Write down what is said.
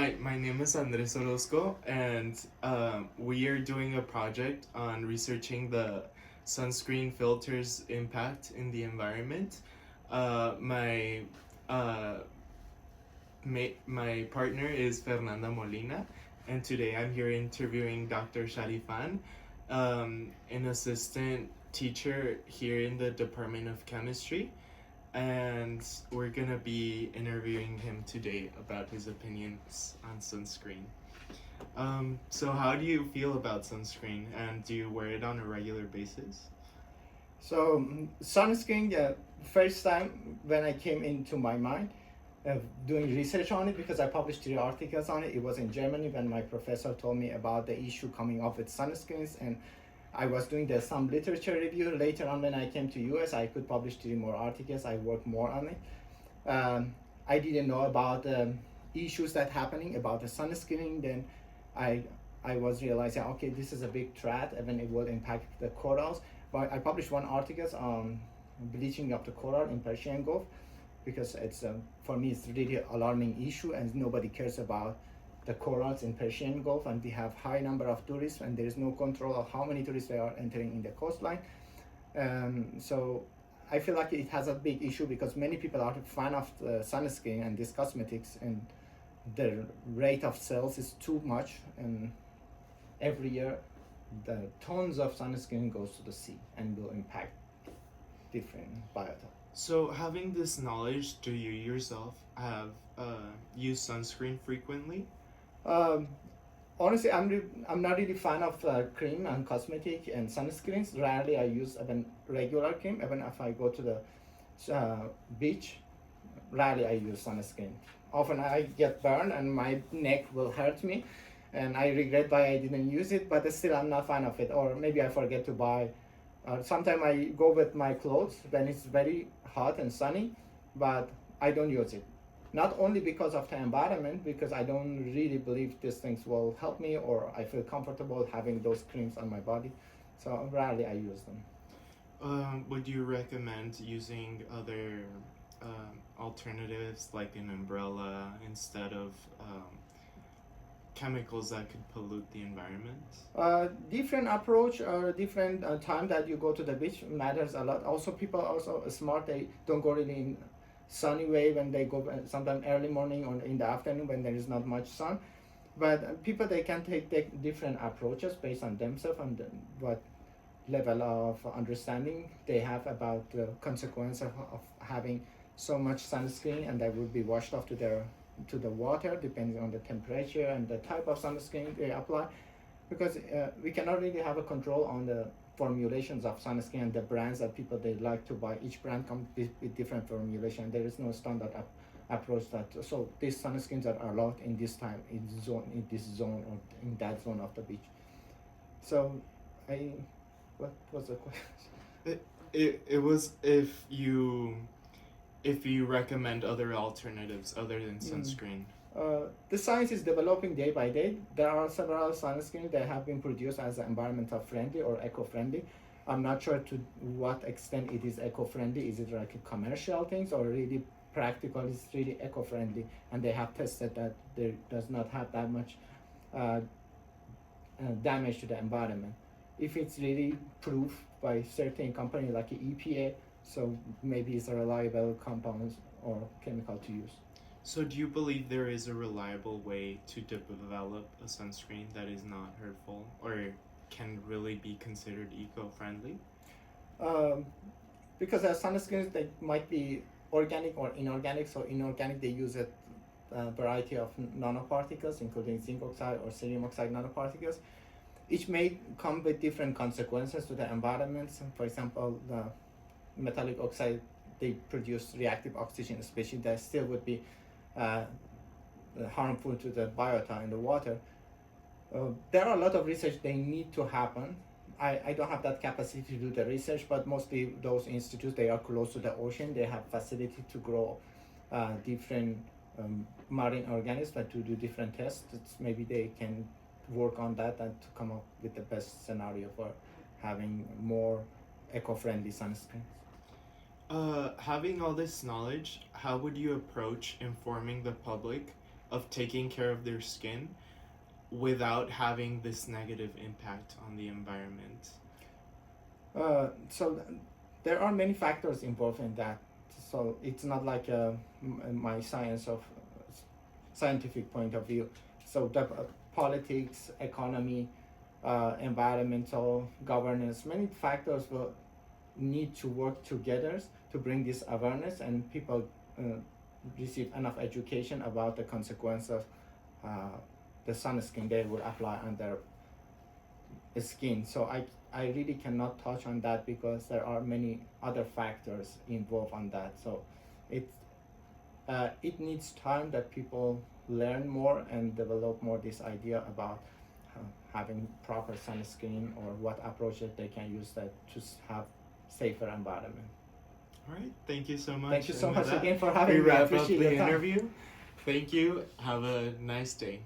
Hi, my name is Andres Orozco, and we are doing a project on researching the sunscreen filter's impact in the environment. My uh, my partner is Fernanda Molina, and today I'm here interviewing Dr. Sharifan, an assistant teacher here in the Department of Chemistry, and we're gonna be interviewing him today about his opinions on sunscreen. So how do you feel about sunscreen, and do you wear it on a regular basis? Sunscreen, first time when I came into my mind, doing research on it because I published 3 articles on it. It was in Germany when my professor told me about the issue coming up with sunscreens, and I was doing some literature review. Later on, when I came to US, I could publish 3 more articles. I worked more on it. I didn't know about issues that happening about the sunscreen. Then I I was realizing, okay, this is a big threat, and it will impact the corals. But I published 1 article on bleaching of the coral in Persian Gulf because it's for me it's really alarming issue, and nobody cares about the corals in Persian Gulf, and we have high number of tourists, and there is no control of how many tourists they are entering in the coastline. So I feel like it has a big issue because many people are fan of the sunscreen and this cosmetics, and the rate of sales is too much, and every year the tons of sunscreen goes to the sea and will impact different biota. So having this knowledge, do you yourself have used sunscreen frequently? Um, Honestly, I'm not really fan of cream and cosmetic and sunscreens. Rarely I use even regular cream. Even if I go to the beach, rarely I use sunscreen. Often I get burned and my neck will hurt me, and I regret why I didn't use it. But still, I'm not fan of it. Or maybe I forget to buy. Sometimes I go with my clothes when it's very hot and sunny, but I don't use it. Not only because of the environment, because I don't really believe these things will help me, or I feel comfortable having those creams on my body. So rarely I use them. Would you recommend using other alternatives like an umbrella instead of chemicals that could pollute the environment? Different approach or different time that you go to the beach matters a lot. Also, people also smart. They don't go really in sunny way when they go. Sometimes early morning or in the afternoon when there is not much sun. But people they can take different approaches based on themselves and what level of understanding they have about the consequence of having so much sunscreen, and that would be washed off to the water depending on the temperature and the type of sunscreen they apply, because we cannot really have a control on the formulations of sunscreen and the brands that people they like to buy. Each brand comes with different formulation. There is no standard approach that so these sunscreens are allowed in this time in this zone or in that zone of the beach. So I what was the question? It was if you recommend other alternatives other than Mm. sunscreen. The science is developing day by day. There are several sunscreens that have been produced as environmental friendly or eco-friendly. I'm not sure to what extent it is eco-friendly. Is it like a commercial things or really practical? It's really eco-friendly, and they have tested that there does not have that much uh, damage to the environment. If it's really proved by certain company like EPA, so maybe it's a reliable compound or chemical to use. So do you believe there is a reliable way to develop a sunscreen that is not hurtful or can really be considered eco-friendly? Um, because as sunscreens they might be organic or inorganic. So inorganic they use a variety of nanoparticles, including zinc oxide or cerium oxide nanoparticles. Each may come with different consequences to the environment. For example, the metallic oxide they produce reactive oxygen, especially that still would be uh, harmful to the biota in the water. There are a lot of research they need to happen. I don't have that capacity to do the research, but mostly those institutes they are close to the ocean. They have facility to grow different marine organisms and to do different tests. Maybe they can work on that and to come up with the best scenario for having more eco-friendly sunscreens. Having all this knowledge, how would you approach informing the public of taking care of their skin without having this negative impact on the environment? So there are many factors involved in that. So it's not like my scientific point of view. So the politics, economy, environmental governance, many factors will need to work together to bring this awareness, and people receive enough education about the consequences of the sunscreen they would apply on their skin. So I really cannot touch on that because there are many other factors involved on that. So it needs time that people learn more and develop more this idea about having proper sunscreen or what approaches they can use that to have safer environment. All right, thank you so much. Thank you so And much with that, again for we having me. I wrap up appreciate the your time. interview. Thank you. Have a nice day.